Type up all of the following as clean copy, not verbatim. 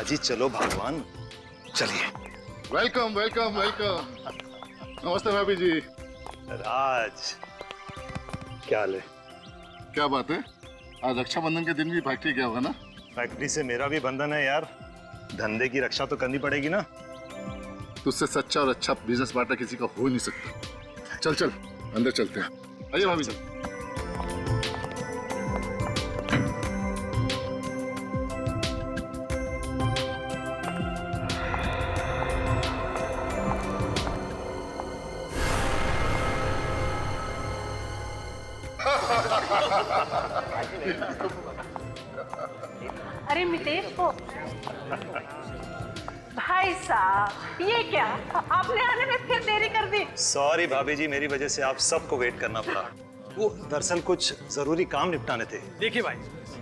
आज ही चलो भगवान, चलिए। Welcome welcome welcome. नमस्ते भाभी जी। राज, क्या हाल है? क्या बात है, आज रक्षाबंधन के दिन भी फैक्ट्री गया होगा ना? फैक्ट्री से मेरा भी बंधन है यार, धंधे की रक्षा तो करनी पड़ेगी ना। तुझसे सच्चा और अच्छा बिजनेस पार्टनर किसी का हो नहीं सकता। चल चल अंदर चलते हैं। आइए भाभी जी। अरे मितेश को भाई साहब, ये क्या आपने आने में फिर देरी कर दी? सॉरी भाभी जी, मेरी वजह से आप सबको वेट करना पड़ा। वो दरअसल कुछ जरूरी काम निपटाने थे। देखिए भाई,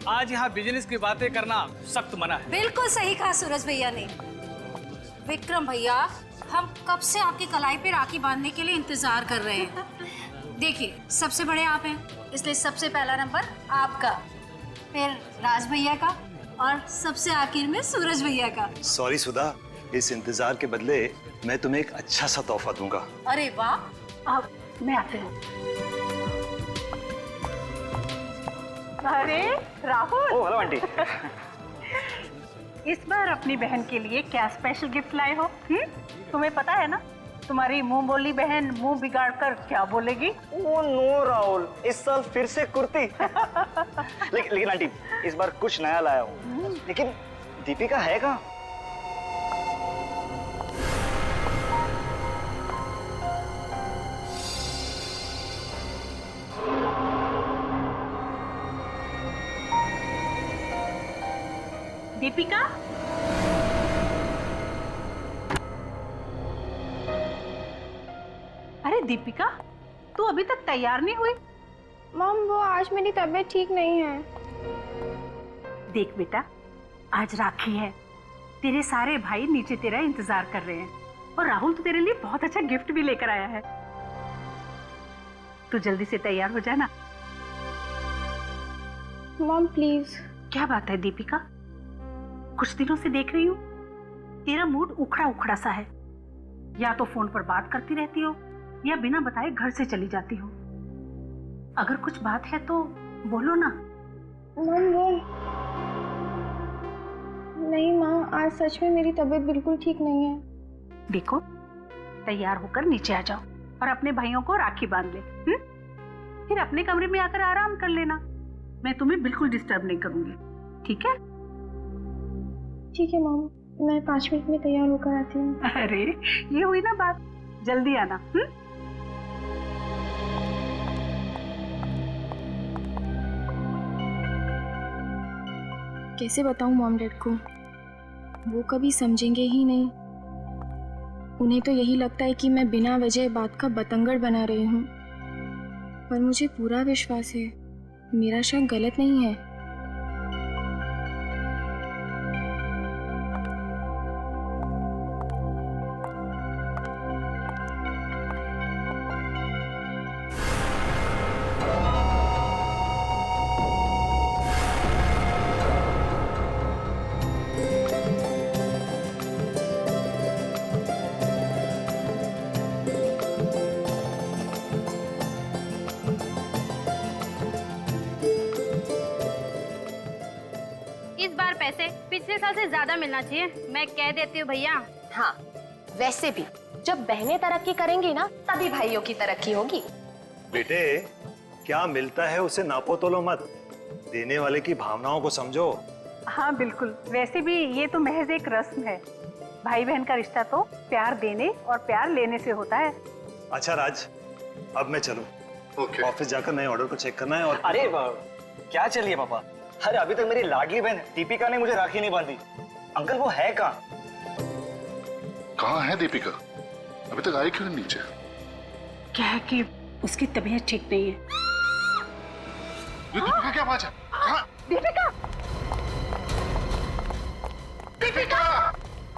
आज यहाँ बिजनेस की बातें करना सख्त मना है। बिल्कुल सही कहा सूरज भैया ने। विक्रम भैया, हम कब से आपकी कलाई पे राखी बांधने के लिए इंतजार कर रहे हैं। देखिए, सबसे बड़े आप हैं, इसलिए सबसे पहला नंबर आपका, फिर राज भैया का और सबसे आखिर में सूरज भैया का। सॉरी सुधा, इस इंतजार के बदले मैं तुम्हें एक अच्छा सा तोहफा दूंगा। अरे वाह, अब मैं आती हूँ। अरे राहुल। ओ हेलो आंटी। इस बार अपनी बहन के लिए क्या स्पेशल गिफ्ट लाए हो? तुम्हें पता है ना, तुम्हारी मुंह बोली बहन मुंह बिगाड़ कर क्या बोलेगी? ओ नो राहुल, इस साल फिर से कुर्ती। लेकिन आंटी, इस बार कुछ नया लाया हूँ। लेकिन दीपिका है कहाँ? दीपिका? अरे दीपिका, तू अभी तक तैयार नहीं हुई? मॉम, वो आज मेरी तबीयत ठीक नहीं है। देख बेटा, आज राखी है, तेरे सारे भाई नीचे तेरा इंतजार कर रहे हैं और राहुल तो तेरे लिए बहुत अच्छा गिफ्ट भी लेकर आया है। तू जल्दी से तैयार हो जाना। Mom please. क्या बात है दीपिका, कुछ दिनों से देख रही हूँ तेरा मूड उखड़ा उखड़ा सा है। या तो फोन पर बात करती रहती हो या बिना बताए घर से चली जाती हो। अगर कुछ बात है तो बोलो ना। मॉम वो नहीं माँ, आज सच में मेरी तबीयत बिल्कुल ठीक नहीं है। देखो, तैयार होकर नीचे आ जाओ और अपने भाइयों को राखी बांध ले। फिर अपने कमरे में आकर आराम कर लेना। मैं तुम्हें बिल्कुल डिस्टर्ब नहीं करूंगी, ठीक है? ठीक है मॉम, मैं 5 मिनट में तैयार होकर आती हूँ। अरे ये हुई ना बात, जल्दी आना। कैसे बताऊँ मॉम डैड को, वो कभी समझेंगे ही नहीं। उन्हें तो यही लगता है कि मैं बिना वजह बात का बतंगड़ बना रही हूँ, पर मुझे पूरा विश्वास है मेरा शक गलत नहीं है। इस बार पैसे पिछले साल से ज्यादा मिलना चाहिए, मैं कह देती हूँ भैया। हाँ, वैसे भी जब बहनें तरक्की करेंगी ना, तभी भाइयों की तरक्की होगी। बेटे, क्या मिलता है उसे नापो तोलो मत, देने वाले की भावनाओं को समझो। हाँ बिल्कुल, वैसे भी ये तो महज एक रस्म है। भाई बहन का रिश्ता तो प्यार देने और प्यार लेने से होता है। अच्छा राज, अब मैं चलूं। ऑफिस जाकर नए ऑर्डर को चेक करना है। और अरे क्या चलिए पापा, अरे अभी तक मेरी लाडली बहन दीपिका ने मुझे राखी नहीं बांधी। अंकल वो है कहाँ? कहाँ है दीपिका? अभी तक आई क्यों नहीं नीचे? क्या है कि उसकी तबीयत ठीक नहीं है। ये दीपिका क्या आवाज है? कहाँ? दीपिका! दीपिका!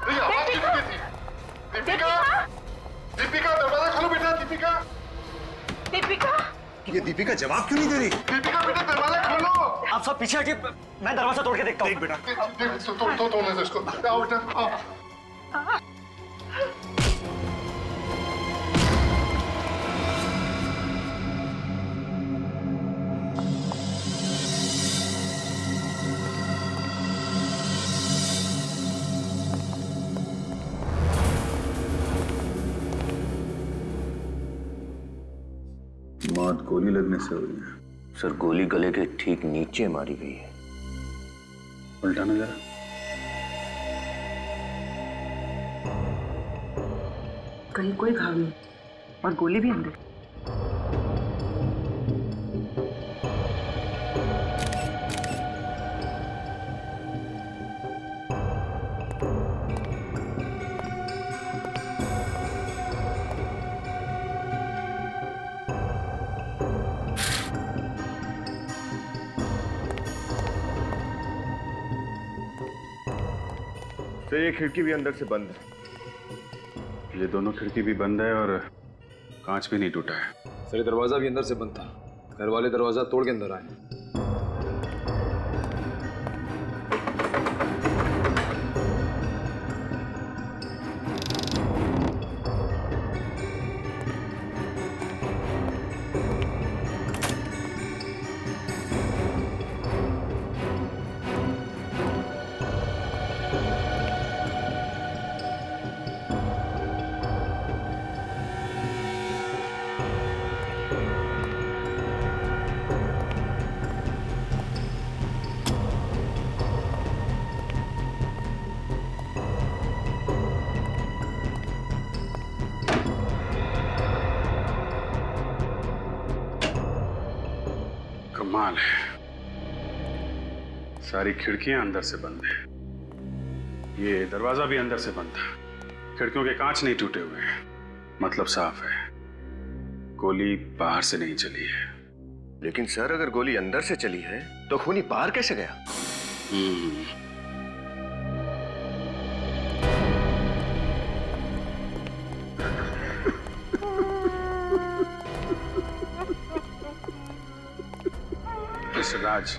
ये आवाज क्यों नहीं देती? दीपिका! दीपिका दरवाजा खोलो बेटा। दीपिका! दीपिका! ये दीपिका जवाब क्यों नहीं दे रही? दीपिका बेटा दरवाजा खोलो। आप सब पीछे हटिए, मैं दरवाजा तोड़ के देखता हूँ। देख बेटा, तोड़ने दो इसको। आओ बेटा, आओ। मौत गोली लगने से हुई है सर। गोली गले के ठीक नीचे मारी गई है। उल्टाना जरा। कहीं कोई घाव नहीं और गोली भी अंदर। तो ये खिड़की भी अंदर से बंद है। ये दोनों खिड़की भी बंद है और कांच भी नहीं टूटा है। सर दरवाजा भी अंदर से बंद था। घर वाले दरवाजा तोड़ के अंदर आए। कमाल है, सारी खिड़कियां अंदर से बंद है। ये दरवाजा भी अंदर से बंद था। खिड़कियों के कांच नहीं टूटे हुए हैं, मतलब साफ है, गोली बाहर से नहीं चली है। लेकिन सर अगर गोली अंदर से चली है तो खूनी बाहर कैसे गया? मिस्टर राज,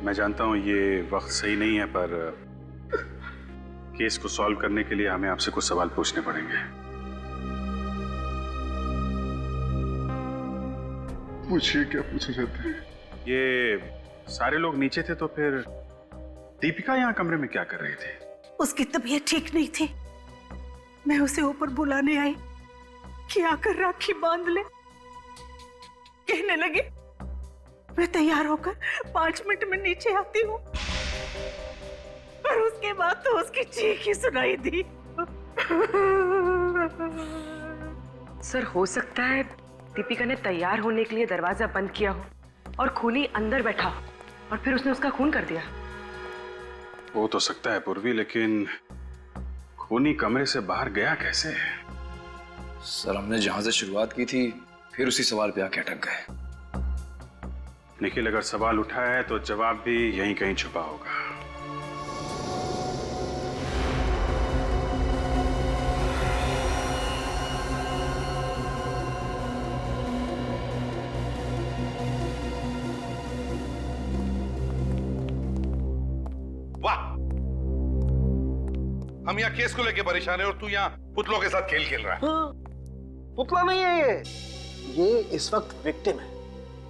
मैं जानता हूं ये वक्त सही नहीं है, पर केस को सॉल्व करने के लिए हमें आपसे कुछ सवाल पूछने पड़ेंगे। पूछिए, क्या पूछना चाहते हैं? ये सारे लोग नीचे थे तो फिर दीपिका यहाँ कमरे में क्या कर रही थी? उसकी तबीयत ठीक नहीं थी। मैं उसे ऊपर बुलाने आई कि आकर राखी बांध ले। कहने लगी मैं तैयार होकर 5 मिनट में नीचे आती हूँ, और उसके बाद तो उसकी चीख ही सुनाई दी। सर हो सकता है दीपिका ने तैयार होने के लिए दरवाजा बंद किया हो और खूनी अंदर बैठा हो और फिर उसने उसका खून कर दिया। वो तो सकता है पूर्वी, लेकिन खूनी कमरे से बाहर गया कैसे? सर हमने जहां से शुरुआत की थी फिर उसी सवाल पे आके अटक गए। निखिल, अगर सवाल उठा है तो जवाब भी यहीं कहीं छुपा होगा। वाह, हम यहाँ केस को लेके परेशान है और तू यहाँ पुतलों के साथ खेल खेल रहा है। पुतला नहीं है ये इस वक्त विक्टिम है,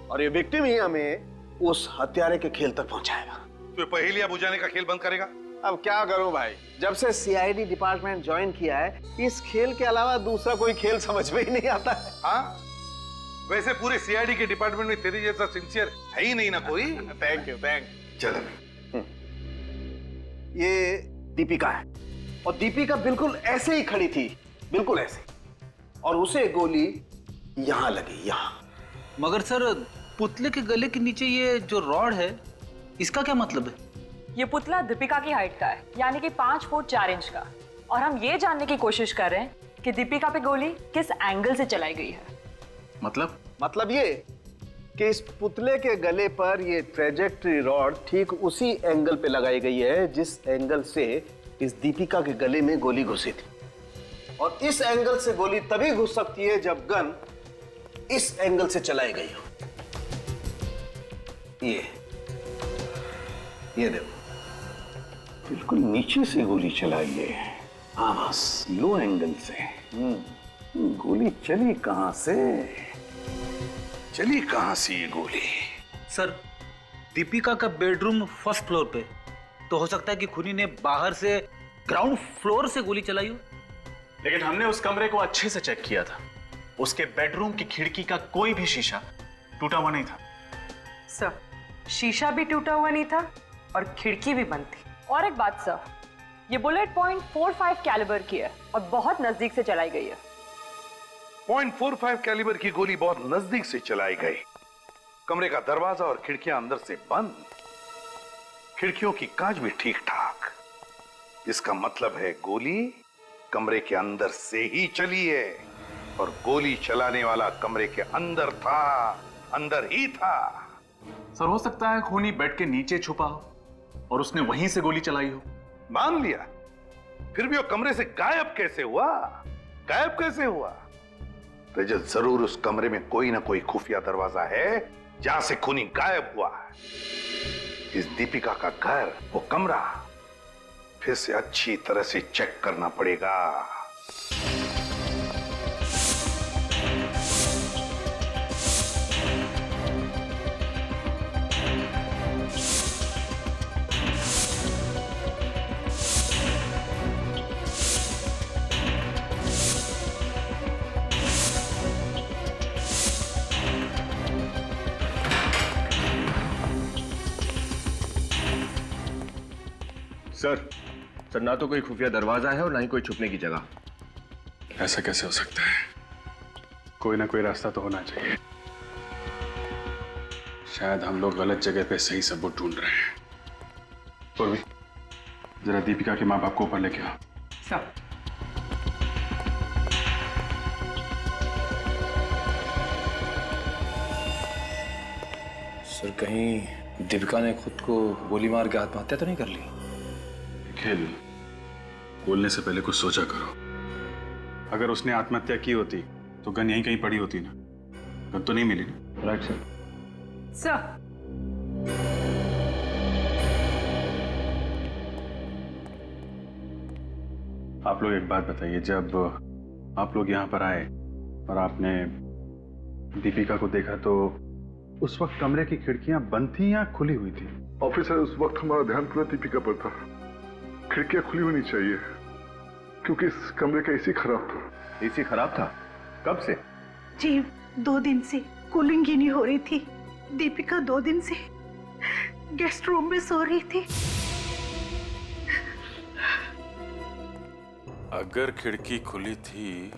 और ये विक्टिम ही हमें उस हत्यारे के खेल तक पहुंचाएगा। तू पहेलियां बुझाने का खेल बंद करेगा? अब क्या करूं भाई, जब से सीआईडी डिपार्टमेंट ज्वाइन किया है इस खेल के अलावा दूसरा कोई खेल समझ में ही नहीं आता है। हाँ, वैसे पूरे सीआईडी के डिपार्टमेंट में तेरे जैसा सिंसियर है ही नहीं ना कोई। Thank you. चल, ये दीपिका है, और दीपिका बिल्कुल ऐसे ही खड़ी थी, बिल्कुल ऐसे, और उसे गोली यहां लगी, यहां। मगर सर पुतले के गले के नीचे ये जो रॉड है इसका क्या मतलब है? ये पुतला दीपिका की हाइट का है, यानी कि 5 फुट 4 इंच का, और हम ये जानने की कोशिश कर रहे हैं कि दीपिका पे गोली किस एंगल से चलाई गई है। मतलब ये कि इस पुतले के गले पर ये ट्रेजेक्टरी रॉड ठीक उसी एंगल पे लगाई गई है जिस एंगल से इस दीपिका के गले में गोली घुसी थी, और इस एंगल से गोली तभी घुस सकती है जब गन इस एंगल से चलाई गई हो। ये देखो, बिल्कुल नीचे से गोली चलाई है। हाँ बस लो एंगल से। गोली चली कहां से? चली कहां से ये गोली? सर, दीपिका का बेडरूम फर्स्ट फ्लोर पे, तो हो सकता है कि खूनी ने बाहर से ग्राउंड फ्लोर से गोली चलाई हो। लेकिन हमने उस कमरे को अच्छे से चेक किया था, उसके बेडरूम की खिड़की का कोई भी शीशा टूटा हुआ नहीं था। सर, शीशा भी टूटा हुआ नहीं था और खिड़की भी बंद थी। और एक बात सर, ये बुलेट .45 कैलिबर की है और बहुत नजदीक से चलाई गई है। .45 कैलिबर की गोली बहुत नजदीक से चलाई गई। कमरे का दरवाजा और खिड़कियां अंदर से बंद, खिड़कियों की कांच भी ठीक ठाक। इसका मतलब है गोली कमरे के अंदर से ही चली है और गोली चलाने वाला कमरे के अंदर था, अंदर ही था। सर, हो सकता है खूनी बेड के नीचे छुपा हो और उसने वहीं से गोली चलाई हो। मान लिया, फिर भी वो कमरे से गायब कैसे हुआ? गायब कैसे हुआ? रजत, जरूर उस कमरे में कोई ना कोई खुफिया दरवाजा है जहां से खूनी गायब हुआ। इस दीपिका का घर, वो कमरा फिर से अच्छी तरह से चेक करना पड़ेगा। सर, ना तो कोई खुफिया दरवाजा है और ना ही कोई छुपने की जगह। ऐसा कैसे हो सकता है? कोई ना कोई रास्ता तो होना चाहिए। शायद हम लोग गलत जगह पे सही सबूत ढूंढ रहे हैं। पूर्वी, जरा दीपिका के माँ बाप को ऊपर लेके आओ। सर, कहीं दीपिका ने खुद को गोली मार के आत्महत्या तो नहीं कर ली? खेल, बोलने से पहले कुछ सोचा करो। अगर उसने आत्महत्या की होती तो गन यहीं कहीं पड़ी होती ना। गन तो नहीं मिली ना। Right sir. सर, आप लोग एक बात बताइए, जब आप लोग यहाँ पर आए और आपने दीपिका को देखा तो उस वक्त कमरे की खिड़कियां बंद थी या खुली हुई थी? ऑफिसर, उस वक्त हमारा ध्यान पूरा दीपिका पर था। खिड़कियां खुली होनी चाहिए क्योंकि इस कमरे का एसी खराब था। एसी खराब था? कब से? जी 2 दिन से कूलिंग ही नहीं हो रही थी। दीपिका 2 दिन से गेस्ट रूम में सो रही थी। अगर खिड़की खुली थी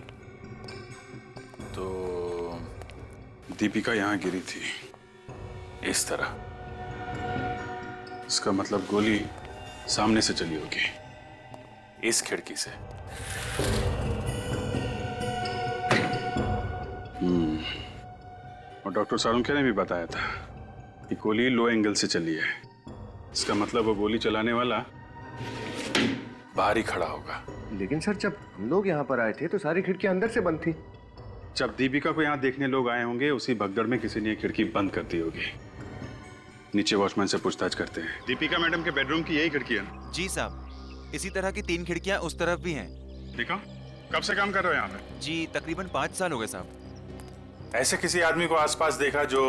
तो दीपिका यहां गिरी थी इस तरह। इसका मतलब गोली सामने से चली होगी, इस खिड़की से। और डॉक्टर सारुंखे ने भी बताया था कि गोली लो एंगल से चली है। इसका मतलब वो गोली चलाने वाला बाहर ही खड़ा होगा। लेकिन सर, जब हम लोग यहाँ पर आए थे तो सारी खिड़कियां अंदर से बंद थी। जब दीपिका को यहाँ देखने लोग आए होंगे, उसी भगदड़ में किसी ने खिड़की बंद कर दी होगी। नीचे वॉचमैन से पूछताछ करते हैं। दीपिका मैडम के बेडरूम की यही खिड़की है? जी साहब, इसी तरह की 3 खिड़कियां उस तरफ भी हैं। देखो, कब से काम कर रहे हो यहाँ पे? जी तकरीबन 5 साल हो गए साहब। ऐसे किसी आदमी को आसपास देखा जो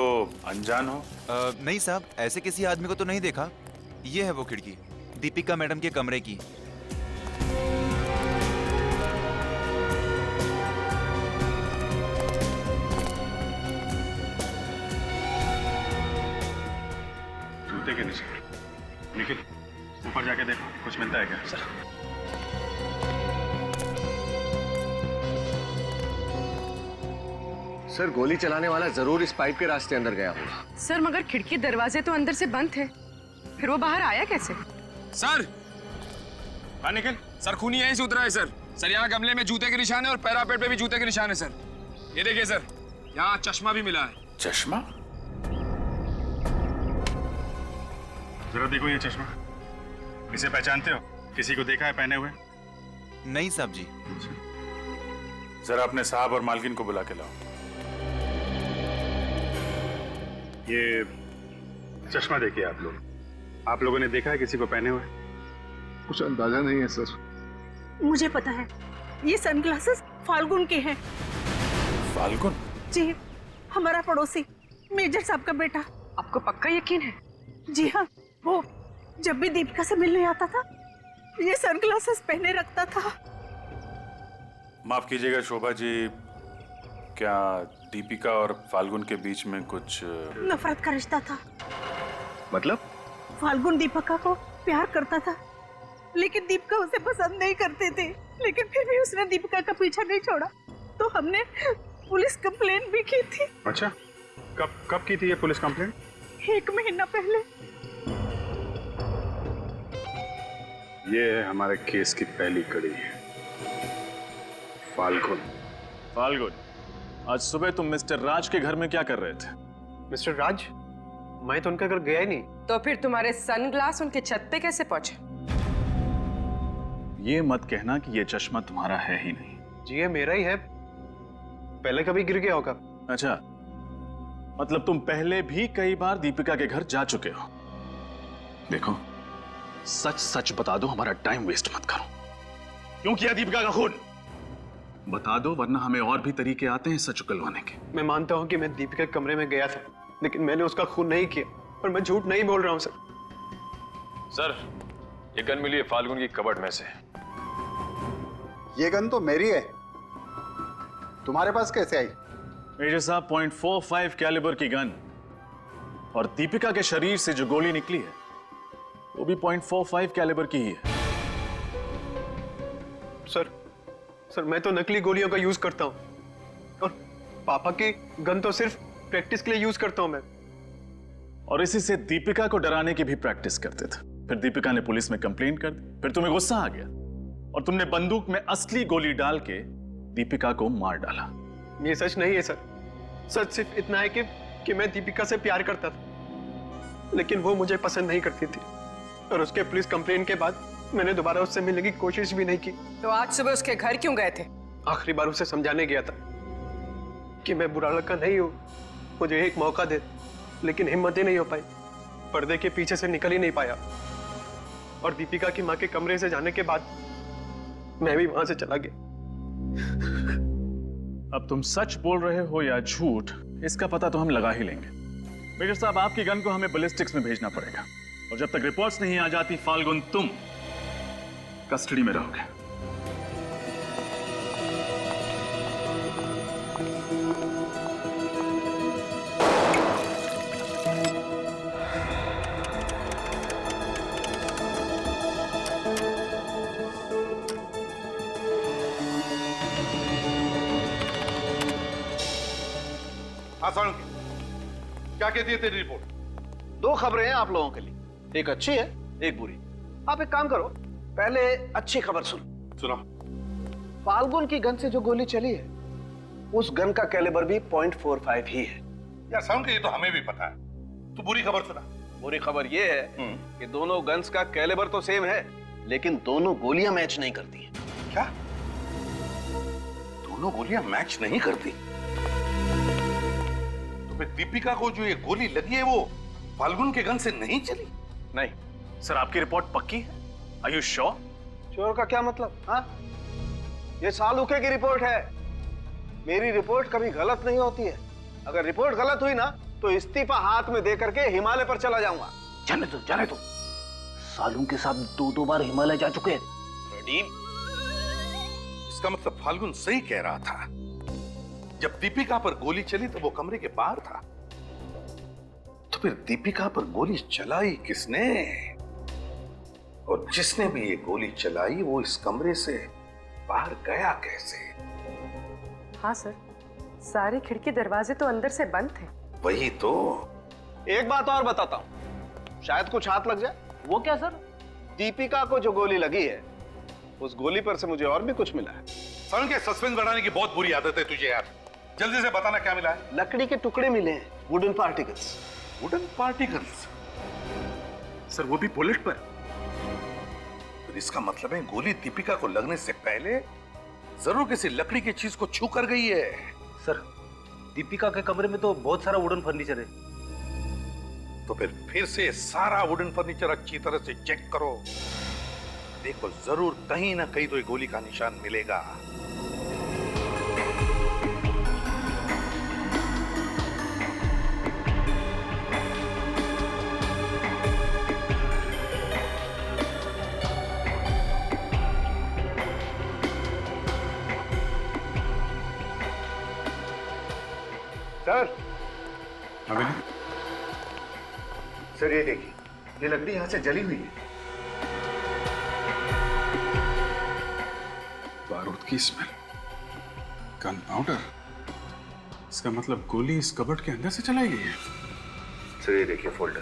अनजान हो? नहीं साहब, ऐसे किसी आदमी को तो नहीं देखा। ये है वो खिड़की, दीपिका मैडम के कमरे की। जूते के नीचे। निखिल, ऊपर जाके देखो कुछ मिलता है क्या? सर, सर, गोली चलाने वाला जरूर इस पाइप के रास्ते अंदर गया होगा। सर, मगर खिड़की दरवाजे तो अंदर से बंद थे, फिर वो बाहर आया कैसे? सर, हाँ निखिल। सर, खूनी यहीं से उतरा है सर। सर, यहाँ गमले में जूते के निशान है और पैरापेट पे भी जूते के निशान है सर। ये देखिए सर, यहाँ चश्मा भी मिला है। चश्मा? जरा देखो ये चश्मा। इसे पहचानते हो? किसी को देखा है पहने हुए? नहीं साहब जी। जरा अपने साहब और मालकिन को बुला के लाओ। ये चश्मा देखिए आप लोगों ने देखा है किसी को पहने हुए? कुछ अंदाजा नहीं है सर। मुझे पता है, ये सनग्लासेस फाल्गुन के हैं। फाल्गुन? जी, हमारा पड़ोसी मेजर साहब का बेटा। आपको पक्का यकीन है? जी हाँ, वो जब भी दीपिका से मिलने आता था ये सनग्लासेस पहने रखता था। माफ कीजिएगा शोभा जी, क्या दीपिका और फाल्गुन के बीच में कुछ नफरत का रिश्ता था? मतलब? फाल्गुन दीपिका को प्यार करता था, लेकिन दीपिका उसे पसंद नहीं करते थे। लेकिन फिर भी उसने दीपिका का पीछा नहीं छोड़ा, तो हमने पुलिस कंप्लेंट भी की थी। अच्छा, कब की थी ये पुलिस कंप्लेंट? 1 महीना पहले। ये है हमारे केस की पहली कड़ी। फाल्गुन। फाल्गुन, आज सुबह तुम मिस्टर राज के घर में क्या कर रहे थे? मिस्टर राज? मैं तो उनके घर गया ही नहीं। तो फिर तुम्हारे सनग्लास उनके छत पे कैसे पहुंचे? ये मत कहना कि ये चश्मा तुम्हारा है ही नहीं। जी ये मेरा ही है, पहले कभी गिर गया होगा। अच्छा, मतलब तुम पहले भी कई बार दीपिका के घर जा चुके हो। देखो, सच सच बता दो, हमारा टाइम वेस्ट मत करो। क्यों किया दीपिका का खून? बता दो, वरना हमें और भी तरीके आते हैं सच उगलवाने के। मैं मानता हूँ कि मैं दीपिका के कमरे में गया था, लेकिन मैंने उसका खून नहीं किया, और मैं झूठ नहीं बोल रहा हूँ सर। सर, ये गन मिली है फाल्गुन की कबर्ड में से। ये गन तो मेरी है, तुम्हारे पास कैसे आई? मेजर साहब, .45 कैलिबर की गन और दीपिका के शरीर से जो गोली निकली है वो भी .45 कैलिबर की ही है। सर मैं तो नकली गोलियों का यूज करता हूँ, और पापा की गन तो सिर्फ प्रैक्टिस के लिए यूज करता हूँ मैं। और इसी से दीपिका को डराने की भी प्रैक्टिस करते थे। फिर दीपिका ने पुलिस में कंप्लेंट कर दी, फिर तुम्हें गुस्सा आ गया और तुमने बंदूक में असली गोली डाल के दीपिका को मार डाला। ये सच नहीं है सर। सच सिर्फ इतना है कि मैं दीपिका से प्यार करता था, लेकिन वो मुझे पसंद नहीं करती थी, और उसके पुलिस कंप्लेंट के बाद मैंने दोबारा उससे मिलने की कोशिश भी नहीं की। तो आज सुबह उसके घर क्यों गए थे? आखिरी बार उसे समझाने गया था कि मैं बुरा लड़का नहीं हूँ, मुझे एक मौका दे, लेकिन हिम्मत ही नहीं हो पाई। पर्दे के पीछे से निकल ही नहीं पाया, और दीपिका की माँ के कमरे से जाने के बाद मैं भी वहां से चला गया। अब तुम सच बोल रहे हो या झूठ, इसका पता तो हम लगा ही लेंगे। मेजर साहब, आपकी गन को हमें बैलिस्टिक्स में भेजना पड़ेगा, और जब तक रिपोर्ट्स नहीं आ जाती फाल्गुन, तुम कस्टडी में रहोगे। हाँ, क्या कहती है तेरी रिपोर्ट? 2 खबरें हैं आप लोगों के लिए, एक अच्छी है, एक बुरी। आप एक काम करो, पहले अच्छी खबर सुनो। फाल्गुन की गन से जो गोली चली है, उस गन का कैलिबर भी .45 ही है। यार साउंड, ये तो हमें भी पता है, तू बुरी खबर सुना। बुरी खबर ये है कि दोनों गन्स का कैलिबर तो सेम है, लेकिन दोनों गोलियां मैच नहीं करती हैं। क्या? दोनों गोलियां मैच नहीं करती? तो फिर दीपिका को जो ये गोली लगी है वो फाल्गुन के गन से नहीं चली? नहीं सर, आपकी रिपोर्ट पक्की है? Are you sure? श्योर का क्या मतलब? हाँ, ये सालुके की रिपोर्ट है। मेरी रिपोर्ट कभी गलत नहीं होती है। अगर रिपोर्ट गलत हुई ना, तो इस्तीफा हाथ में दे करके हिमालय पर चला जाऊंगा। जाने दो। सालू के साथ 2 बार हिमालय जा चुके हैं। इसका मतलब फाल्गुन सही कह रहा था। जब दीपिका पर गोली चली तो वो कमरे के बाहर था, तो फिर दीपिका पर गोली चलाई किसने? और जिसने भी ये गोली चलाई वो इस कमरे से बाहर गया कैसे? हाँ सर, सारे खिड़की दरवाजे तो अंदर से बंद थे। वही तो। एक बात और बताता हूं, शायद कुछ हाथ लग जाए। वो क्या सर? दीपिका को जो गोली लगी है, उस गोली पर से मुझे और भी कुछ मिला है। समझ के सस्पेंस बढ़ाने की बहुत बुरी आदत है तुझे यार। जल्दी से बताना क्या मिला है। लकड़ी के टुकड़े मिले हैं, wooden particles. Wooden particles? Sir वो भी बुलेट पर? तो इसका मतलब है गोली दीपिका को लगने से पहले जरूर किसी लकड़ी की चीज को छू कर गई है। सर दीपिका के कमरे में तो बहुत सारा वुडन फर्नीचर है। तो फिर से सारा वुडन फर्नीचर अच्छी तरह से चेक करो। देखो जरूर कहीं ना कहीं तो ये गोली का निशान मिलेगा। सर सर ये देखिए, ये लकड़ी यहां से जली हुई है। बारूद की स्मेल, गन पाउडर। इसका मतलब गोली इस कबर्ड के अंदर से चलाई गई है। सर ये देखिए फोल्डर।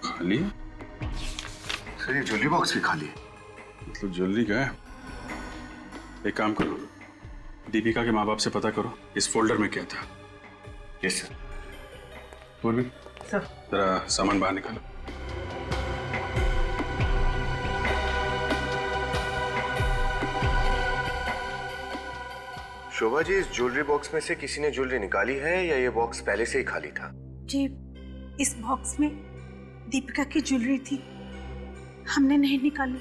खाली है? सर ये ज्वेलरी बॉक्स भी खाली है। मतलब ज्वेलरी गया। एक काम करो, दीपिका के माँ बाप से पता करो इस फोल्डर में क्या था। Yes sir. पूर्वी सर, जरा सामान बाहर निकालो। शोभा जी, इस ज्वेलरी बॉक्स में से किसी ने ज्वेलरी निकाली है या ये बॉक्स पहले से ही खाली था? जी, इस बॉक्स में दीपिका की ज्वेलरी थी, हमने नहीं निकाली।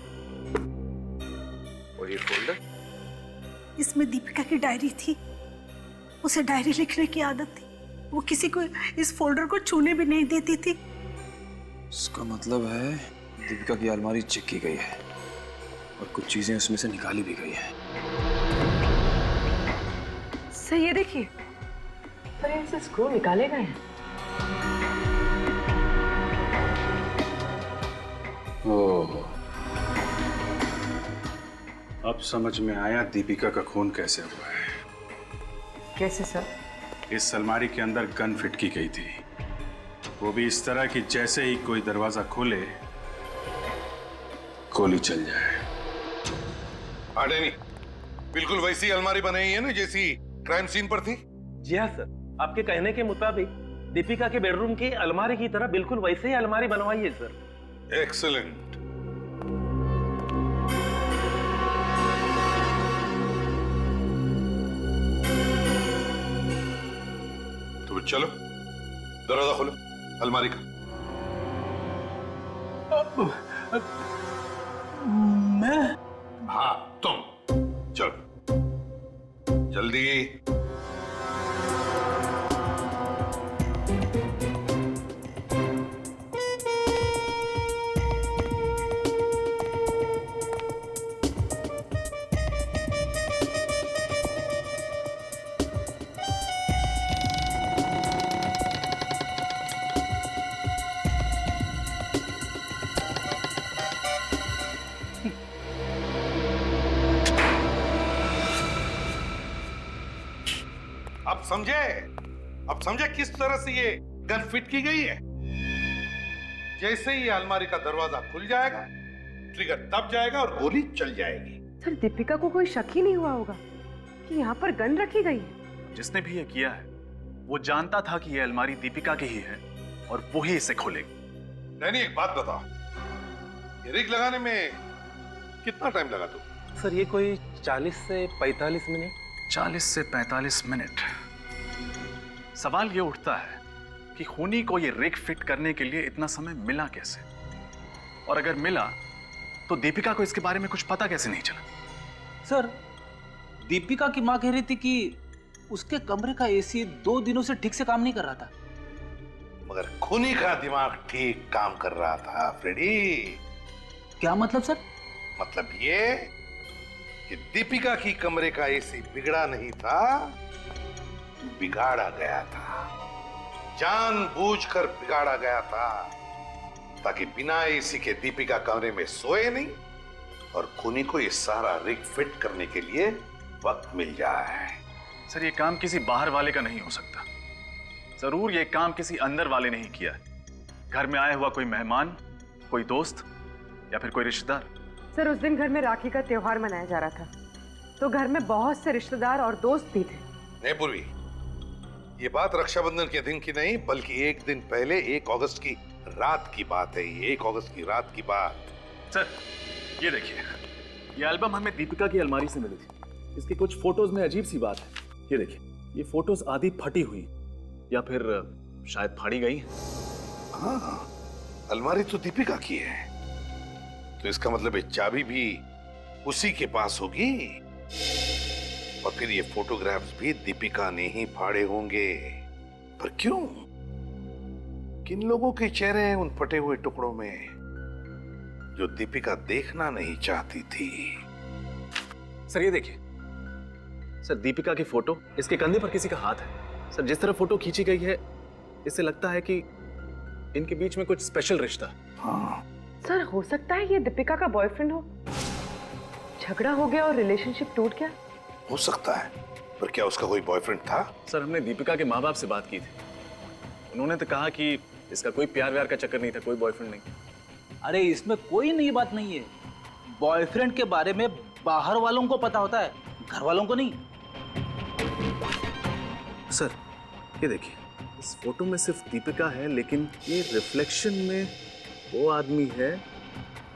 और ये फोल्डर? इसमें दीपिका की डायरी थी, उसे डायरी लिखने की आदत थी। वो किसी को इस फोल्डर को छूने भी नहीं देती थी। उसका मतलब है दीपिका की अलमारी चेक की गई है और कुछ चीजें उसमें से निकाली भी गई है। सर ये देखिए, सर इनसे स्क्रू निकाले गए हैं। ओह, अब समझ में आया दीपिका का खून कैसे हुआ है। कैसे सर? इस अलमारी के अंदर गन फिट की गई थी, वो भी इस तरह कि जैसे ही कोई दरवाजा खोले गोली चल जाए। हाँ डैनी, बिल्कुल वैसी अलमारी बनाई है ना जैसी क्राइम सीन पर थी। जी हाँ सर, आपके कहने के मुताबिक दीपिका के बेडरूम की अलमारी की तरह बिल्कुल वैसे ही अलमारी बनवाई है सर। एक्सीलेंट। तो चलो दरवाजा खोलो अलमारी का। मैं? हाँ तुम, चलो जल्दी। अब समझे किस तरह से ये गन फिट की गई है। जैसे ही ये अलमारी का दरवाजा खुल जाएगा, ट्रिगर दब जाएगा और गोली चल जाएगी। सर दीपिका को कोई शक ही नहीं हुआ होगा कि यहाँ पर गन रखी गई है। जिसने भी ये किया है वो जानता था कि ये अलमारी दीपिका की ही है और वो ही इसे खोलेगी। नहीं, एक बात बताओ, ये रिग लगाने में कितना टाइम लगा तू? सर ये कोई 40 से 45 मिनट। 40 से 45 मिनट। सवाल ये उठता है कि खूनी को ये रिग फिट करने के लिए इतना समय मिला कैसे, और अगर मिला तो दीपिका को इसके बारे में कुछ पता कैसे नहीं चला? सर, दीपिका की मां कह रही थी कि उसके कमरे का एसी 2 दिनों से ठीक से काम नहीं कर रहा था। मगर खूनी का दिमाग ठीक काम कर रहा था फ्रेडी। क्या मतलब सर? मतलब ये कि दीपिका की कमरे का एसी बिगड़ा नहीं था, बिगाड़ा गया था। जानबूझकर बिगाड़ा गया था ताकि बिना एसी के दीपिका कमरे में सोए नहीं और खूनी को ये सारा रिग फिट करने के लिए वक्त मिल जाए। सर ये काम किसी बाहर वाले का नहीं हो सकता। जरूर ये काम किसी अंदर वाले ने ही किया है। घर में आया हुआ कोई मेहमान, कोई दोस्त या फिर कोई रिश्तेदार। सर उस दिन घर में राखी का त्योहार मनाया जा रहा था, तो घर में बहुत से रिश्तेदार और दोस्त भी थे। नहीं पूर्वी, ये बात रक्षाबंधन के दिन की नहीं बल्कि एक दिन पहले 1 अगस्त की रात की बात है। ये 1 अगस्त की रात की बात। सर ये देखिए, ये एल्बम हमें दीपिका की अलमारी से मिली थी। इसकी कुछ फोटोज में अजीब सी बात है। ये देखिए, ये फोटोज आधी फटी हुई या फिर शायद फाड़ी गई। हाँ, अलमारी तो दीपिका की है, तो इसका मतलब ये चाबी भी उसी के पास होगी और फिर ये फोटोग्राफ्स भी दीपिका ने ही फाड़े होंगे। पर क्यों? किन लोगों के चेहरे हैं उन फटे हुए टुकड़ों में जो दीपिका देखना नहीं चाहती थी? सर ये देखिए सर, दीपिका की फोटो, इसके कंधे पर किसी का हाथ है। सर जिस तरह फोटो खींची गई है इससे लगता है कि इनके बीच में कुछ स्पेशल रिश्ता है। हाँ। सर हो सकता है ये दीपिका का बॉयफ्रेंड हो, झगड़ा हो गया और रिलेशनशिप टूट गया। हो सकता है, पर क्या उसका कोई बॉयफ्रेंड था? सर हमने दीपिका के माँ बाप से बात की थी, उन्होंने तो कहा कि इसका कोई प्यार व्यार का चक्कर नहीं था, कोई बॉयफ्रेंड नहीं। अरे इसमें कोई नई बात नहीं है। बॉयफ्रेंड के बारे में बाहर वालों को पता होता है, घर वालों को नहीं। सर ये देखिए, इस फोटो में सिर्फ दीपिका है, लेकिन ये रिफ्लेक्शन में वो आदमी है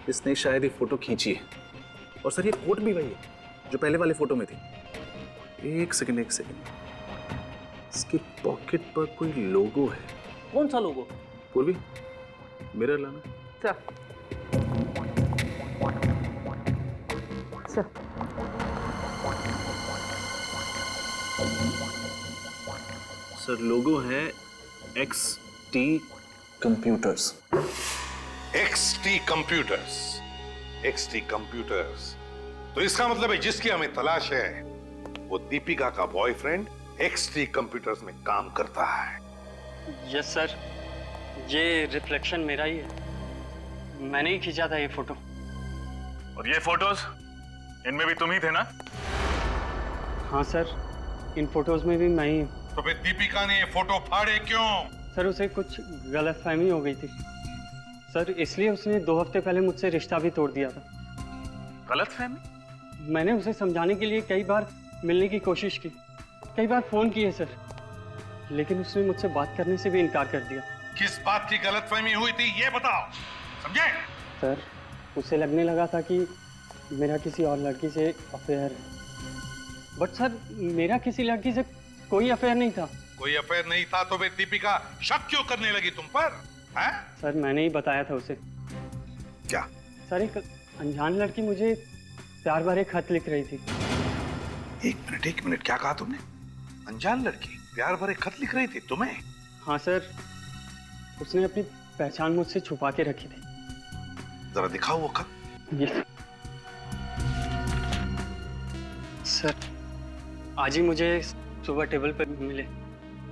जिसने शायद ये फोटो खींची है। और सर ये कोट भी वही है जो पहले वाले फोटो में थी। एक सेकंड, इसके पॉकेट पर कोई लोगो है। कौन सा लोगो? पूर्वी, मिरर लाना। सर लोगो है XT computers. XT computers, XT computers. तो इसका मतलब है जिसकी हमें तलाश है वो दीपिका का बॉयफ्रेंड XT कंप्यूटर्स में काम करता है। यस सर, ये रिफ्लेक्शन मेरा ही है, मैंने ही खींचा था ये फोटो। और ये फोटोज, इनमें भी तुम ही थे ना? हाँ सर, इन फोटोज में भी मैं ही हूँ। तो फिर दीपिका ने ये फोटो फाड़े क्यों? सर उसे कुछ गलतफहमी हो गई थी सर, इसलिए उसने 2 हफ्ते पहले मुझसे रिश्ता भी तोड़ दिया था। गलतफहमी? मैंने उसे समझाने के लिए कई बार मिलने की कोशिश की, कई बार फोन किए सर, लेकिन उसने मुझसे बात करने से भी इनकार कर दिया। किस बात की गलतफहमी हुई थी ये बताओ, समझे? सर उसे लगने लगा था कि मेरा किसी और लड़की से अफेयर है, बट सर मेरा किसी लड़की से कोई अफेयर नहीं था। कोई अफेयर नहीं था तो फिर दीपिका शक क्यों करने लगी तुम पर? हैं? सर मैंने ही बताया था उसे। क्या? सर एक अनजान लड़की मुझे प्यार भरे खत लिख रही थी। एक मिनट, क्या कहा तुमने? अनजान लड़की प्यार भरे खत लिख रही थी तुम्हें? हाँ सर, उसने अपनी पहचान मुझसे छुपा के रखी थी। जरा दिखाओ वो खत। यस सर, आज ही मुझे सुबह टेबल पर मिले।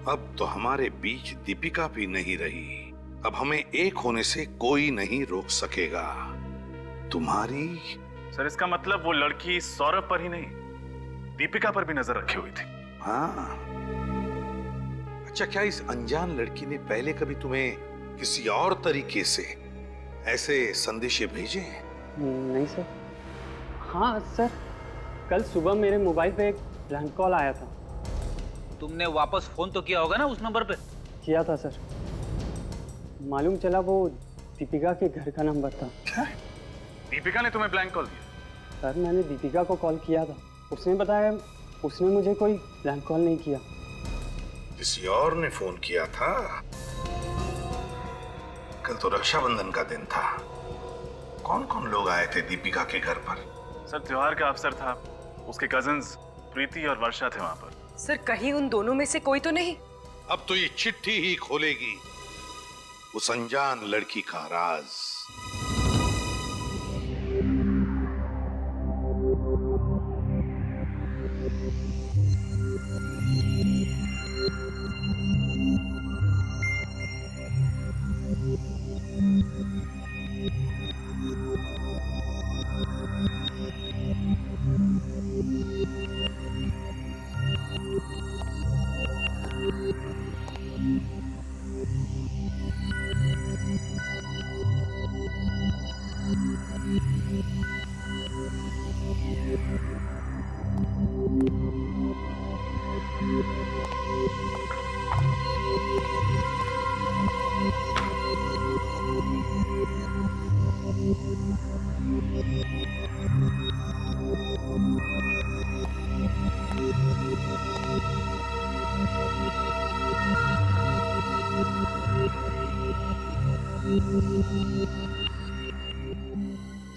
अब तो हमारे बीच दीपिका भी नहीं रही, अब हमें एक होने से कोई नहीं रोक सकेगा। तुम्हारी? सर इसका मतलब वो लड़की सौरभ पर ही नहीं, दीपिका पर भी नजर रखी हुई थी। हाँ। अच्छा, क्या इस अनजान लड़की ने पहले कभी तुम्हें किसी और तरीके से ऐसे संदेशे भेजे? नहीं सर। हाँ सर, कल सुबह मेरे मोबाइल पे एक ब्लैंक कॉल आया था। तुमने वापस फोन तो किया होगा ना उस नंबर पे? किया था सर, मालूम चला वो दीपिका के घर का नंबर था। दीपिका ने तुम्हें ब्लैंक कॉल दिया? सर मैंने दीपिका को कॉल किया था, उसने बताया उसने मुझे कोई ब्लैंक कॉल नहीं किया। किसी और ने फोन किया था? कल तो रक्षाबंधन का दिन था, कौन कौन लोग आए थे दीपिका के घर पर? सर त्योहार का अवसर था, उसके कजिन्स प्रीति और वर्षा थे वहां पर। सर कहीं उन दोनों में से कोई तो नहीं? अब तो ये चिट्ठी ही खोलेगी उस अनजान लड़की का राज।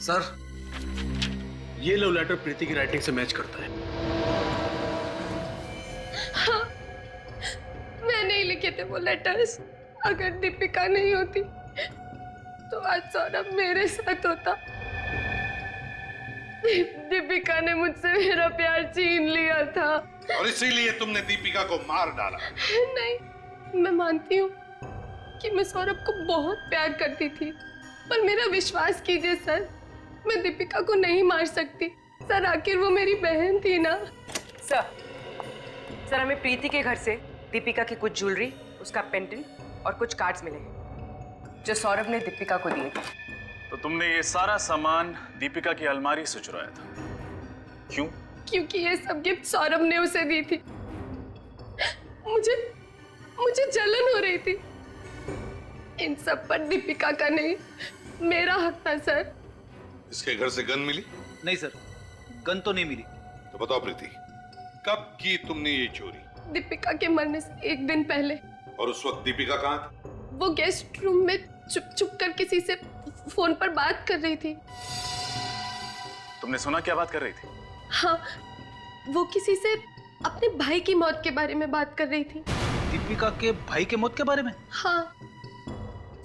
सर, ये लव लेटर प्रीति की राइटिंग से मैच करता है। हाँ, मैं नहीं लिखे थे वो लेटर्स। अगर दीपिका नहीं होती तो आज सौरभ मेरे साथ होता। दीपिका ने मुझसे मेरा प्यार छीन लिया था और इसीलिए तुमने दीपिका को मार डाला। नहीं, मैं मानती हूँ कि मैं सौरभ को बहुत प्यार करती थी, पर मेरा विश्वास कीजिए सर, मैं दीपिका को नहीं मार सकती। सर, आखिर वो मेरी बहन थी ना। सर, हमें प्रीति के घर से दीपिका की कुछ ज्वेलरी, उसका पेंडेंट और कुछ कार्ड्स मिले जो सौरभ ने दीपिका को दिए थे। तो तुमने ये सारा सामान दीपिका की अलमारी से चुराया था, क्यों? क्योंकि ये सब गिफ्ट सौरभ ने उसे दी थी। मुझे जलन हो रही थी। इन सब पर दीपिका का नहीं, मेरा हक था सर। इसके घर से गन मिली? नहीं सर, गन तो नहीं मिली। तो बताओ प्रीति, कब की तुमने ये चोरी? दीपिका के मरने से एक दिन पहले। और उस वक्त दीपिका कहाँ थी? वो गेस्ट रूम में चुप कर किसी से फोन पर बात कर रही थी। तुमने सुना क्या बात कर रही थी? हाँ, वो किसी से अपने भाई की मौत के बारे में बात कर रही थी। दीपिका के भाई के मौत के बारे में? हाँ,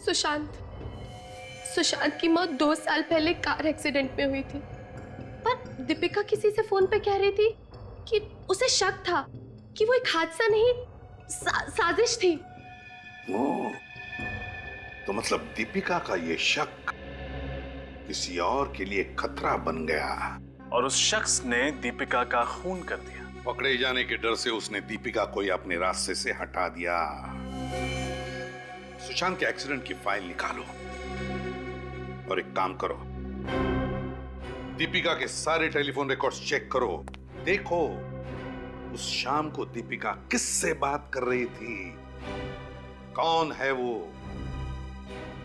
सुशांत की मौत 2 साल पहले कार एक्सीडेंट में हुई थी। पर दीपिका किसी से फोन पे कह रही थी कि उसे शक था कि वो एक हादसा नहीं, साजिश थी। तो मतलब दीपिका का ये शक किसी और के लिए खतरा बन गया और उस शख्स ने दीपिका का खून कर दिया। पकड़े जाने के डर से उसने दीपिका को ही अपने रास्ते से हटा दिया। सुशांत के एक्सीडेंट की फाइल निकालो और एक काम करो, दीपिका के सारे टेलीफोन रिकॉर्ड्स चेक करो। देखो उस शाम को दीपिका किससे बात कर रही थी, कौन है वो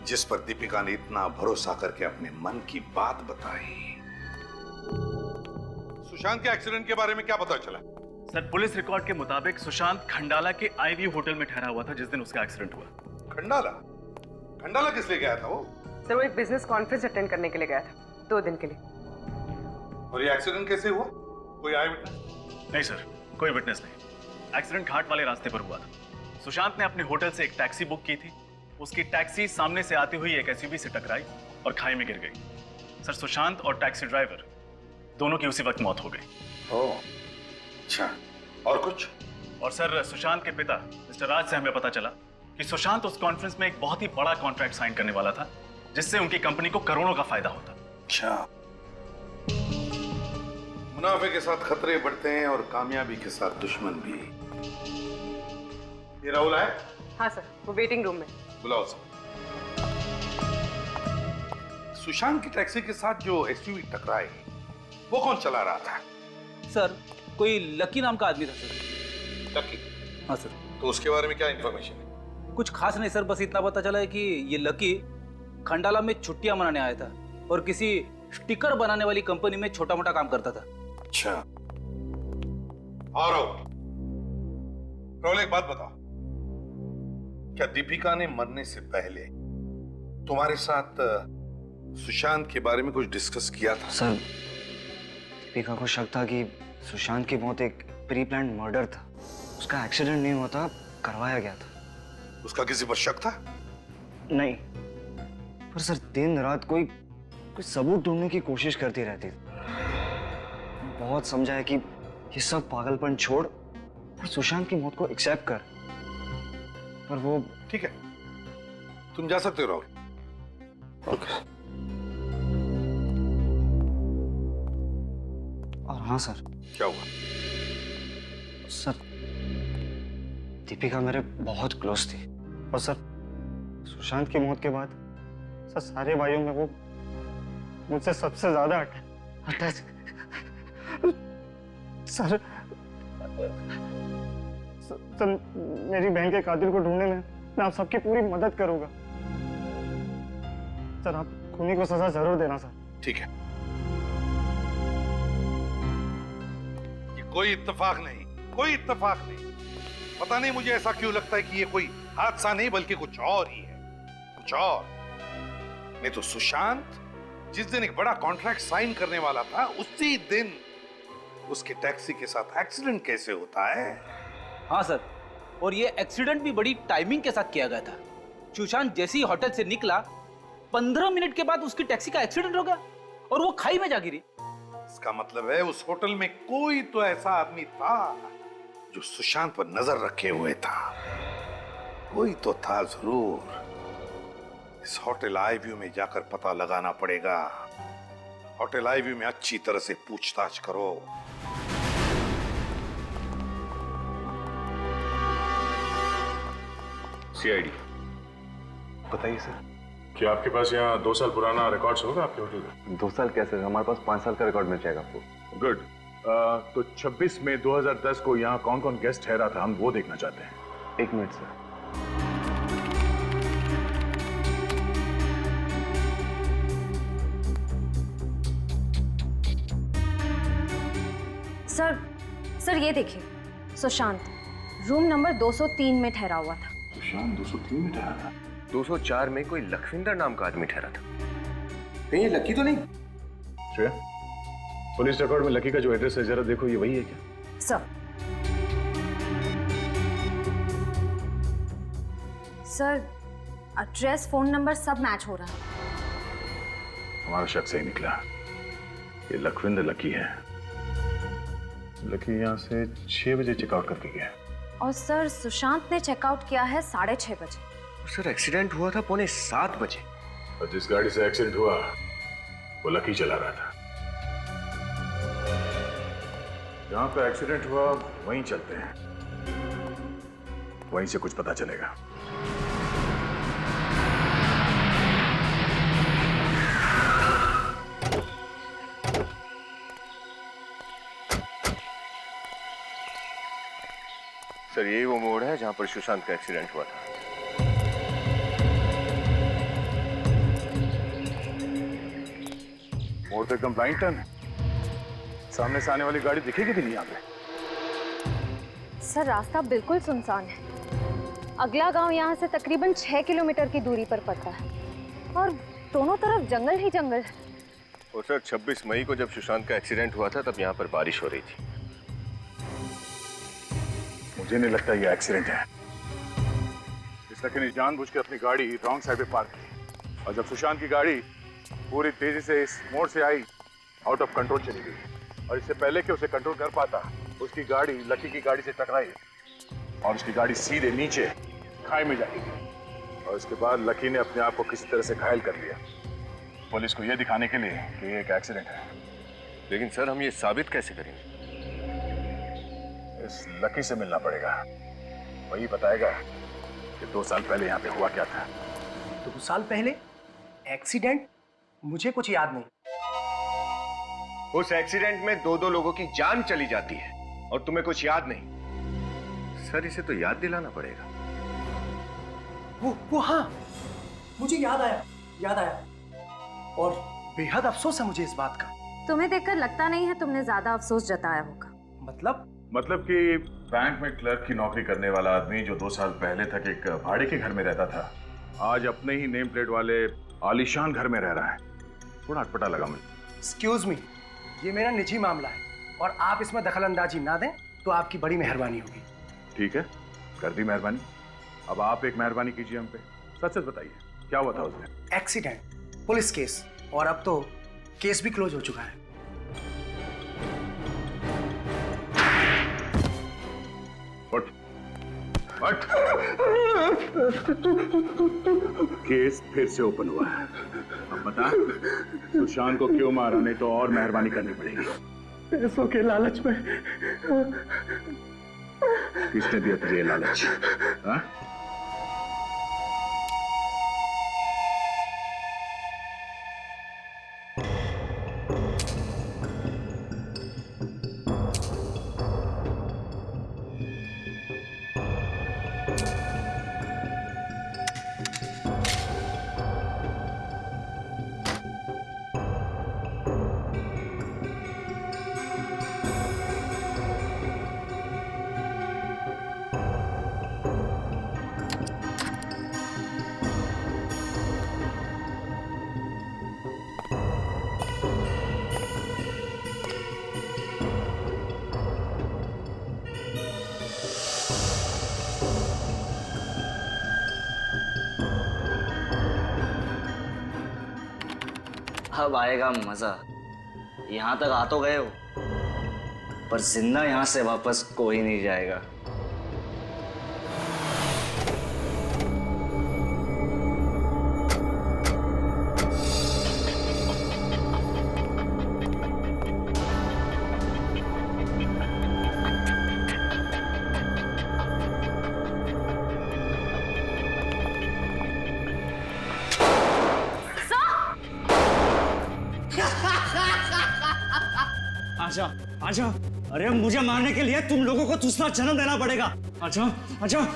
जिस पर दीपिका ने इतना भरोसा करके अपने मन की बात बताई। सुशांत के एक्सीडेंट के बारे में क्या पता चला? सर, पुलिस रिकॉर्ड के मुताबिक सुशांत खंडाला के आईवी होटल में ठहरा हुआ था जिस दिन उसका एक्सीडेंट हुआ। खंडाला किस लिए गया था वो? सर, वो एक बिजनेस कॉन्फ्रेंस अटेंड करने के लिए गया था 2 दिन के लिए। और ये एक्सीडेंट कैसे हुआ? कोई आई विटनेस? नहीं सर, कोई विटनेस नहीं। एक्सीडेंट घाट वाले रास्ते पर हुआ था। सुशांत ने अपने होटल से एक टैक्सी बुक की थी। उसकी टैक्सी सामने से आती हुई एक एसयूवी से टकराई और खाई में गिर गई। सर, सुशांत और टैक्सी ड्राइवर दोनों की उसी वक्त मौत हो गई। ओह, अच्छा, और कुछ? और सर, सुशांत के पिता मिस्टर राज से हमें पता चला कि सुशांत उस कॉन्फ्रेंस में एक बहुत ही बड़ा कॉन्ट्रैक्ट साइन करने वाला था जिससे उनकी कंपनी को करोड़ों का फायदा होता। अच्छा, मुनाफे के साथ खतरे बढ़ते हैं और कामयाबी के साथ दुश्मन भी। ये राहुल है? हाँ सर, वो वेटिंग रूम में। बुलाओ सर। सुशांत की टैक्सी के साथ जो एसयूवी टकराई वो कौन चला रहा था? सर, कोई लकी नाम का आदमी था सर। लकी? हाँ सर। तो उसके बारे में क्या इंफॉर्मेशन है? कुछ खास नहीं सर, बस इतना पता चला है कि ये लकी खंडाला में छुट्टियां मनाने आया था और किसी स्टिकर बनाने वाली कंपनी में छोटा मोटा काम करता था। अच्छा, और राहुल एक बात बताओ, क्या दीपिका ने मरने से पहले तुम्हारे साथ सुशांत के बारे में कुछ डिस्कस किया था? सर, दीपिका को शक था कि सुशांत की मौत एक प्री प्लान्ड मर्डर था। उसका एक्सीडेंट नहीं हुआ था, करवाया गया था। उसका किसी पर शक था? नहीं, पर सर दिन रात कोई सबूत ढूंढने की कोशिश करती रहती थी। बहुत समझाया कि ये सब पागलपन छोड़ और सुशांत की मौत को एक्सेप्ट कर, पर वो। ठीक है, तुम जा सकते हो राहुल। ओके। और हाँ सर। क्या हुआ? सर, दीपिका मेरे बहुत क्लोज थी और सर सुशांत की मौत के बाद सर सारे भाइयों में वो मुझसे सबसे ज्यादा अटैच। सर, मेरी बहन के कातिल को ढूंढने में मैं आप सबकी पूरी मदद करूंगा। सर, आप खूनी को सजा जरूर देना सर। ठीक है, ये कोई इत्तेफाक नहीं, कोई इत्तेफाक नहीं। पता नहीं मुझे ऐसा क्यों लगता है कि ये कोई हादसा नहीं बल्कि कुछ और ही है, कुछ और। नहीं तो सुशांत जिस दिन एक बड़ा कॉन्ट्रैक्ट साइन करने वाला था उसी दिन उसके टैक्सी के साथ एक्सीडेंट कैसे होता है? हाँ सर, और ये एक्सीडेंट भी बड़ी टाइमिंग के साथ किया गया था। सुशांत जैसे ही होटल से निकला 15 मिनट के बाद उसकी टैक्सी का एक्सीडेंट हो गया और वो खाई में जा गिरी। इसका मतलब है उस होटल में कोई तो ऐसा आदमी था जो सुशांत पर नजर रखे हुए था। कोई तो था जरूर। इस होटल आईव्यू में जाकर पता लगाना पड़ेगा। होटल आईव्यू में अच्छी तरह से पूछताछ करो। सीआईडी, बताइए सर। क्या आपके पास यहाँ 2 साल पुराना रिकॉर्ड्स होगा आपके होटल में? 2 साल कैसे? हमारे पास 5 साल का रिकॉर्ड मिल जाएगा आपको। गुड। तो 26 मई 2010 को यहाँ कौन कौन गेस्ट ठहरा था, हम वो देखना चाहते हैं। 1 मिनट सर। सर ये देखिए, सुशांत रूम नंबर 203 में ठहरा हुआ था। सुशांत 203 में ठहरा था? 204 में कोई लखविंदर नाम का आदमी ठहरा था। कहीं ये लकी तो नहीं? श्रेया, पुलिस रिकॉर्ड में लकी का जो एड्रेस है जरा देखो, ये वही है क्या? सर एड्रेस, फोन नंबर सब मैच हो रहा है। हमारा शक सही निकला, ये लखविंदर लकी है। लकी यहाँ से 6 बजे चेकआउट करके गया और सर सुशांत ने चेकआउट किया है 6:30 बजे। सर एक्सीडेंट हुआ था 6:45 बजे। और जिस गाड़ी से एक्सीडेंट हुआ वो लकी चला रहा था। जहां पे एक्सीडेंट हुआ वहीं चलते हैं, वहीं से कुछ पता चलेगा। सर यही वो मोड़ है जहां पर सुशांत का एक्सीडेंट हुआ था। मोड़ तो एकदम राइट टर्न है। सामने से आने वाली गाड़ी दिखेगी भी नहीं यहाँ पे। सर रास्ता बिल्कुल सुनसान है। अगला गांव यहाँ से तकरीबन 6 किलोमीटर की दूरी पर पड़ता है और दोनों तरफ जंगल ही जंगल है। और सर 26 मई को जब सुशांत का एक्सीडेंट हुआ था तब यहाँ पर बारिश हो रही थी। मुझे नहीं लगता ये एक्सीडेंट है। इस लकी ने जानबूझ के अपनी गाड़ी रॉन्ग साइड पे पार्क की और जब सुशांत की गाड़ी पूरी तेजी से इस मोड़ से आई, आउट ऑफ कंट्रोल चली गई और इससे पहले कि उसे कंट्रोल कर पाता उसकी गाड़ी लकी की गाड़ी से टकराई और उसकी गाड़ी सीधे नीचे खाई में जाती गई और उसके बाद लकी ने अपने आप को किसी तरह से घायल कर लिया, पुलिस को यह दिखाने के लिए कि ये एक एक्सीडेंट है। लेकिन सर हम ये साबित कैसे करेंगे? इस लकी से मिलना पड़ेगा, वही बताएगा कि 2 साल पहले यहाँ पे हुआ क्या था। 2 साल पहले एक्सीडेंट? मुझे कुछ याद नहीं। उस एक्सीडेंट में 2 लोगों की जान चली जाती है और तुम्हें कुछ याद नहीं। सर इसे तो याद दिलाना पड़ेगा। वो हाँ, मुझे याद आया और बेहद अफसोस है मुझे इस बात का। तुम्हें देखकर लगता नहीं है तुमने ज्यादा अफसोस जताया होगा। मतलब कि बैंक में क्लर्क की नौकरी करने वाला आदमी जो 2 साल पहले तक एक भाड़े के घर में रहता था, आज अपने ही नेम प्लेट वाले आलीशान घर में रह रहा है। थोड़ा अटपटा लगा मुझे। एक्सक्यूज मी, ये मेरा निजी मामला है और आप इसमें दखल अंदाजी ना दें तो आपकी बड़ी मेहरबानी होगी। ठीक है, कर दी मेहरबानी। अब आप एक मेहरबानी कीजिए हम पे। सच सच बताइए क्या हुआ था उस दिन? एक्सीडेंट, पुलिस केस और अब तो केस भी क्लोज हो चुका है। बट केस फिर से ओपन हुआ है। अब बता सुशांत को क्यों मारा, नहीं तो और मेहरबानी करनी पड़ेगी। पैसों के लालच में। किसने दिया तुझे ये लालच? हाँ? अब आएगा मजा। यहाँ तक आ तो गए हो, पर जिंदा यहाँ से वापस कोई नहीं जाएगा। आजा, आजा। अरे मुझे मारने के लिए तुम लोगों को दूसरा जन्म देना पड़ेगा। आजा, आजा।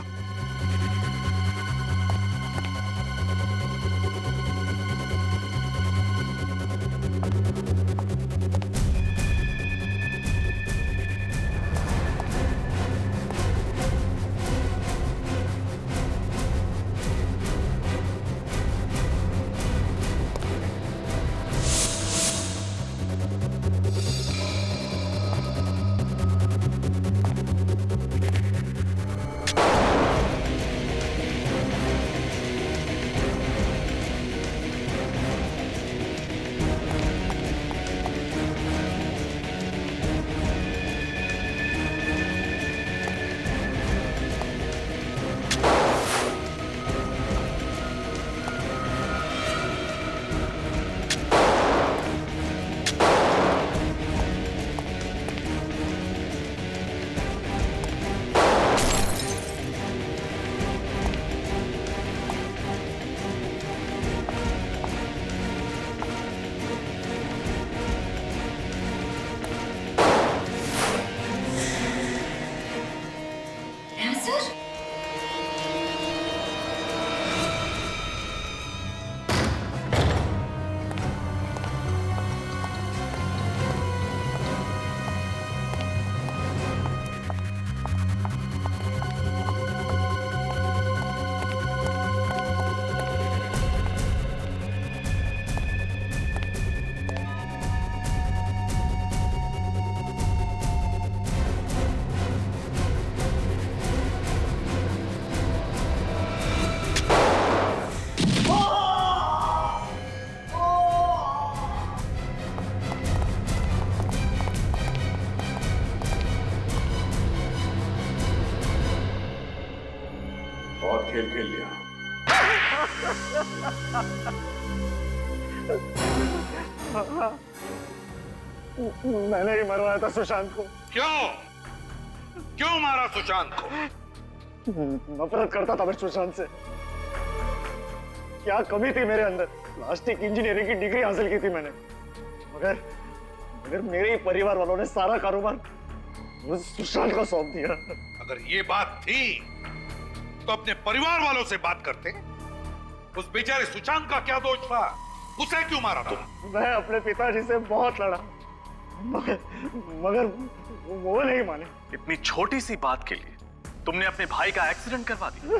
बहुत खेल खेल लिया। मैंने ही मरवाया था सुशांत को। क्यों? क्यों मारा सुशांत को? नफरत करता था मैं सुशांत से। क्या कमी थी मेरे अंदर? प्लास्टिक इंजीनियरिंग की डिग्री हासिल की थी मैंने, मगर मगर मेरे ही परिवार वालों ने सारा कारोबार उस सुशांत को सौंप दिया। अगर ये बात थी तो अपने परिवार वालों से बात करते। उस बेचारे सुशांत का क्या दोष था? उसे क्यों मारा तुम? मैं अपने पिताजी से बहुत लड़ा, मगर वो नहीं माने। इतनी छोटी सी बात के लिए तुमने अपने भाई का एक्सीडेंट करवा दिया।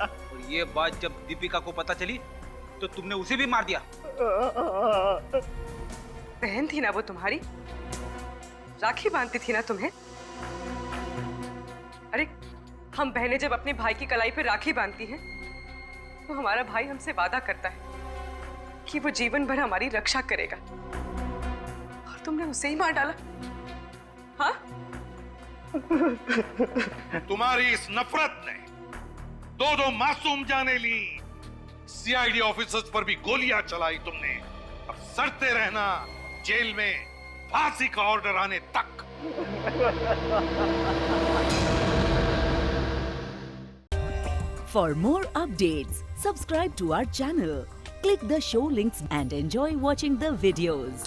और ये बात जब दीपिका को पता चली तो तुमने उसे भी मार दिया। बहन थी ना वो तुम्हारी, राखी बांधती थी ना तुम्हें। अरे हम बहनें जब अपने भाई की कलाई पे राखी बांधती हैं तो हमारा भाई हमसे वादा करता है कि वो जीवन भर हमारी रक्षा करेगा, और तुमने उसे ही मार डाला। हाँ? तुम्हारी इस नफरत ने दो मासूम जाने ली। सीआईडी ऑफिसर्स पर भी गोलियां चलाई तुमने। अब सड़ते रहना जेल में फांसी का ऑर्डर आने तक। For more updates, subscribe to our channel, click the show links and enjoy watching the videos.